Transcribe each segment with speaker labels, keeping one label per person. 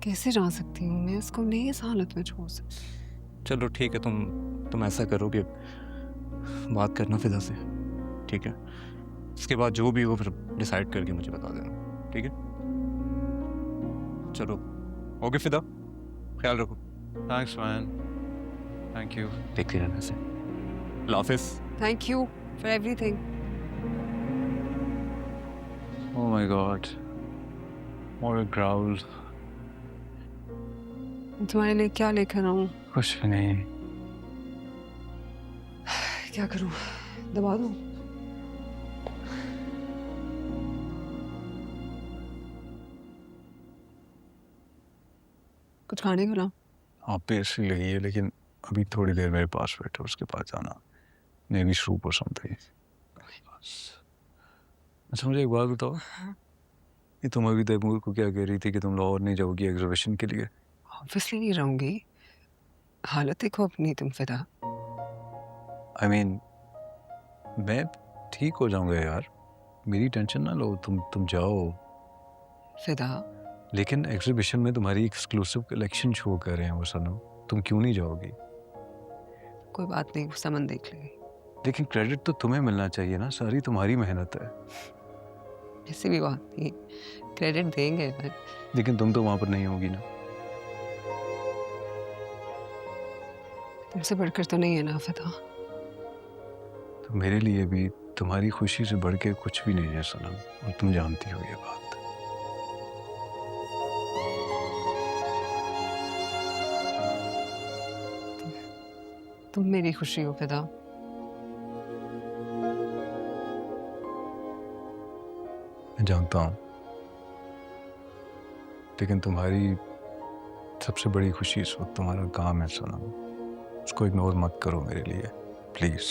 Speaker 1: कैसे जा सकती हूँ मैं इसको नहीं इस हालत में छोड़ सकती।
Speaker 2: चलो ठीक है, तुम ऐसा करो कि बात करना फिजा से, ठीक है? उसके बाद जो भी हो फिर डिसाइड करके मुझे बता देना, ठीक है? चलो, ओके फिदा, ख्याल रखो।
Speaker 3: Thanks, man. Thank you.
Speaker 2: देखते रहना से। लाफिज।
Speaker 1: Thank you for everything.
Speaker 3: Oh my God. What a growl.
Speaker 1: तुम्हारे लिए क्या लेकर आऊँ?
Speaker 3: कुछ भी नहीं।
Speaker 1: क्या करूँ? दबा दूँ? कुछ खाने को लाऊं?
Speaker 3: आप पे ऐसी लगी है, लेकिन अभी थोड़ी देर मेरे पास बैठो, उसके पास जाना। Maybe soup or something. अच्छा, मुझे एक बात बताओ, ये तुम अभी तैमूर को क्या कह रही थी कि तुम लाहौर नहीं जाओगी एग्जीबिशन के लिए?
Speaker 1: ऑब्वियसली नहीं रहूंगी। हालत देखो अपनी तुम फिदा।
Speaker 3: I mean, मैं ठीक हो जाऊंगा यार, मेरी टेंशन ना लो, तुम जाओ।
Speaker 1: फिदा,
Speaker 3: लेकिन एग्जीबिशन में तुम्हारी एक्सक्लूसिव कलेक्शन शो कर रहे हैं वो सनम, तुम क्यों नहीं जाओगी?
Speaker 1: कोई बात नहीं, समन देख लेगी।
Speaker 3: लेकिन क्रेडिट तो तुम्हें मिलना चाहिए ना, सारी तुम्हारी मेहनत है।
Speaker 1: ऐसी भी बात नहीं, क्रेडिट देंगे यार।
Speaker 3: लेकिन तुम तो वहां पर नहीं होगी ना।
Speaker 1: तुमसे बढ़कर तो नहीं है ना फिदा।
Speaker 3: तो मेरे लिए भी तुम्हारी खुशी से बढ़ के कुछ भी नहीं है सनम, और तुम जानती हो ये बात।
Speaker 1: तुम मेरी खुशी हो फिदा।
Speaker 3: मैं जानता हूँ, लेकिन तुम्हारी सबसे बड़ी खुशी इस वक्त तुम्हारा काम है सनम, उसको इग्नोर मत करो मेरे लिए, प्लीज।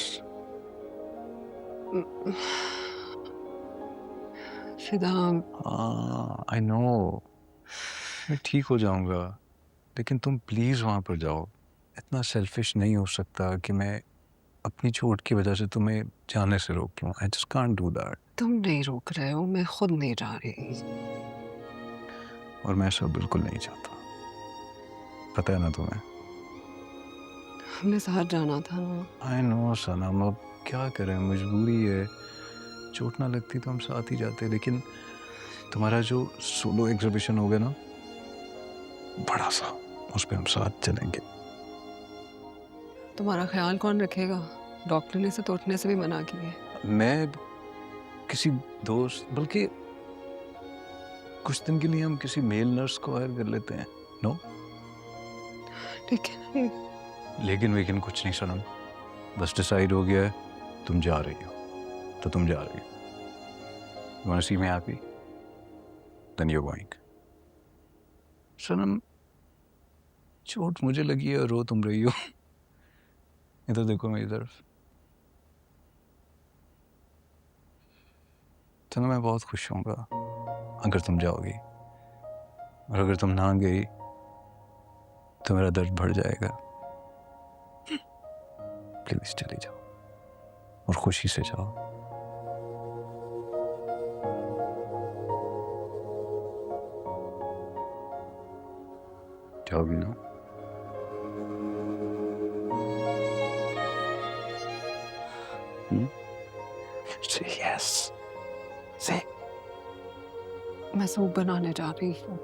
Speaker 1: फिदा,
Speaker 3: हाँ, आई नो, मैं ठीक हो जाऊंगा, लेकिन तुम प्लीज वहां पर जाओ। इतना सेल्फिश नहीं हो सकता कि मैं अपनी चोट की वजह से तुम्हें जाने से रोक लूं। I just can't do that.
Speaker 1: तुम नहीं रोक रहे हो, मैं खुद नहीं जा रही।
Speaker 3: और मैं ऐसा बिल्कुल नहीं चाहता, पता है ना तुम्हें।
Speaker 1: हमने साथ जाना था ना।
Speaker 3: आई नो सनम, अब क्या करें, मजबूरी है। चोट ना लगती तो हम साथ ही जाते, लेकिन तुम्हारा जो सोलो एग्जीबिशन होगा ना, बड़ा सा, उस पे हम साथ चलेंगे।
Speaker 1: तुम्हारा ख्याल कौन रखेगा? डॉक्टर ने इसे टूटने से भी मना किया है।
Speaker 3: मैं किसी दोस्त, बल्कि कुछ दिन के लिए हम किसी मेल नर्स को हायर कर लेते हैं। नो, लेकिन कुछ नहीं सनम, बस डिसाइड हो गया है, तुम जा रही हो तो तुम जा रही हो। You wanna see me happy? Then you're going. सनम, चोट मुझे लगी है और रो तुम रही हो। इधर देखो मेरी तरफ। सनम, मैं बहुत खुश होऊंगा अगर तुम जाओगी, और अगर तुम ना गई तो मेरा दर्द बढ़ जाएगा। प्लीज चली जाओ, और खुशी से जाओ। जाओगी ना? Say yes. Say.
Speaker 1: मैं सूप बनाने जा रही हूँ।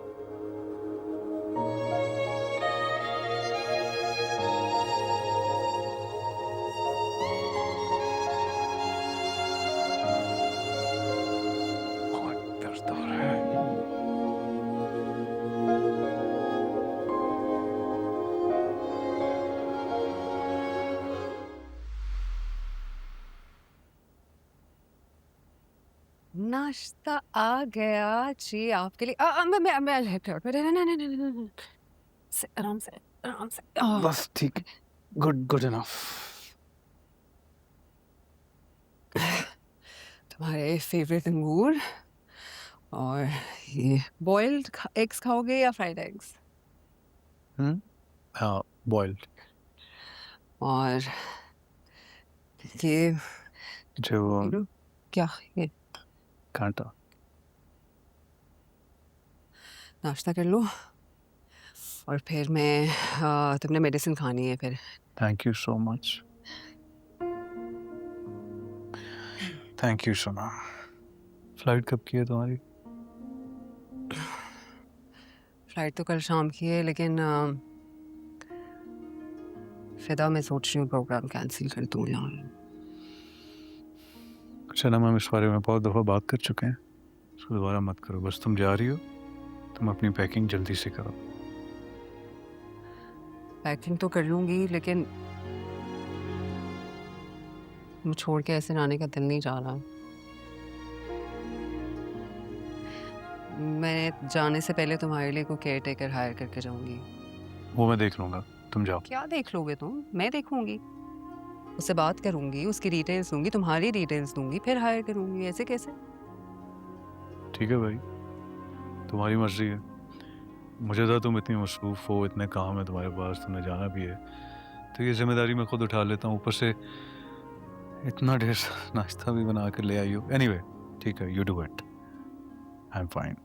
Speaker 3: बहुत दर्द हो रहा है।
Speaker 1: नाश्ता आ गया जी आपके लिए। मैं हेल्प कर। आराम से आराम से।
Speaker 3: बस ठीक, गुड इनफ।
Speaker 1: तुम्हारे फेवरेट अंगूर और ये बॉइल्ड एग्स खाओगे या फ्राइड एग्स?
Speaker 3: हाँ, बॉइल्ड।
Speaker 1: और ये
Speaker 3: जो
Speaker 1: क्या ये
Speaker 3: कांटा।
Speaker 1: नाश्ता कर लो, और फिर मैं तुमने मेडिसिन खानी है फिर।
Speaker 3: Thank you so much, thank you सोना। फ्लाइट कब की है तुम्हारी?
Speaker 1: फ्लाइट तो कल शाम की है, लेकिन फिदा मैं सोच रही हूँ प्रोग्राम कैंसिल कर दूँ यार।
Speaker 3: सनम, हम इस बारे में बहुत दफ़ा बात कर चुके हैं, इसको दोबारा मत करो। बस तुम जा रही हो, तुम अपनी पैकिंग जल्दी से करो।
Speaker 1: पैकिंग तो कर लूँगी, लेकिन तुम छोड़ के ऐसे जाने का दिल नहीं जा रहा। मैं जाने से पहले तुम्हारे लिए कोई केयर टेकर हायर करके जाऊंगी।
Speaker 3: वो मैं देख लूँगा, तुम जाओ।
Speaker 1: क्या देख लोगे तुम? मैं देखूंगी, उससे बात करूंगी, उसकी डिटेल्स दूंगी, तुम्हारी डिटेल्स दूंगी, फिर हायर करूंगी। ऐसे कैसे?
Speaker 3: ठीक है भाई, तुम्हारी मर्जी है। मुझे था तुम इतनी मसरूफ़ हो, इतने काम है तुम्हारे पास, तुमने जाना भी है, तो ये जिम्मेदारी मैं खुद उठा लेता हूँ। ऊपर से इतना ढेर नाश्ता भी बना कर ले आई हो। एनीवे, ठीक है, you do it, I am fine.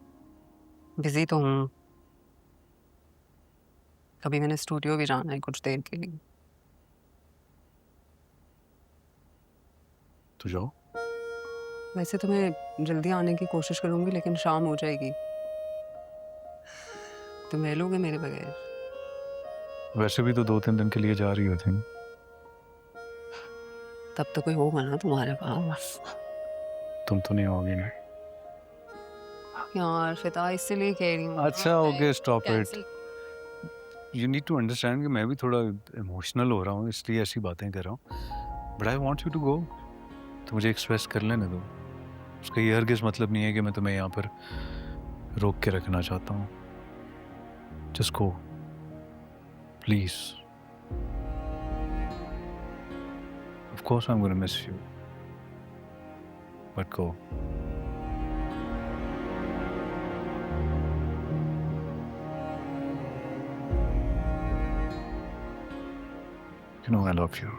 Speaker 1: Busy तो हूँ, कभी मैंने स्टूडियो भी जाना है कुछ देर के लिए।
Speaker 3: तो जाओ।
Speaker 1: वैसे तो मैं जल्दी आने की कोशिश करूंगी, लेकिन शाम हो जाएगी। तुम रह लोगे मेरे बगैर?
Speaker 3: वैसे भी तो 2-3 दिन के लिए जा रही हो तुम।
Speaker 1: तब तो कोई होगा ना तुम्हारे पास।
Speaker 3: तुम तो नहीं होगी ना।
Speaker 1: यार फिदा, इसलिए कह रही हूँ।
Speaker 3: अच्छा, okay, stop it.
Speaker 1: Cancel.
Speaker 3: You need to understand कि मैं भी थोड़ा इमोशनल हो रहा हूँ, इसलिए ऐसी बातें कर रहा हूँ। But I want you to go, तो मुझे एक्सप्रेस कर लेने दो। उसका ये हरगिज़ मतलब नहीं है कि मैं तुम्हें यहाँ पर रोक के रखना चाहता हूँ। Just go please. Of course I am gonna miss you, but go. You know I love you.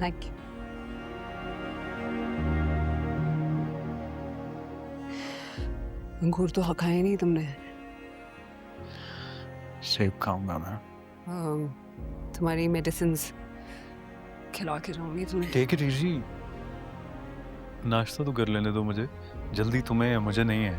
Speaker 1: Thank you. अंगूर तो खाए नहीं तुमने।
Speaker 3: सेब खाऊंगा मैं।
Speaker 1: तुम्हारी मेडिसिन्स खिला के जाऊंगी तुम्हें।
Speaker 3: टेक इट इजी, नाश्ता तो कर लेने दो मुझे। जल्दी तुम्हें है, मुझे नहीं है।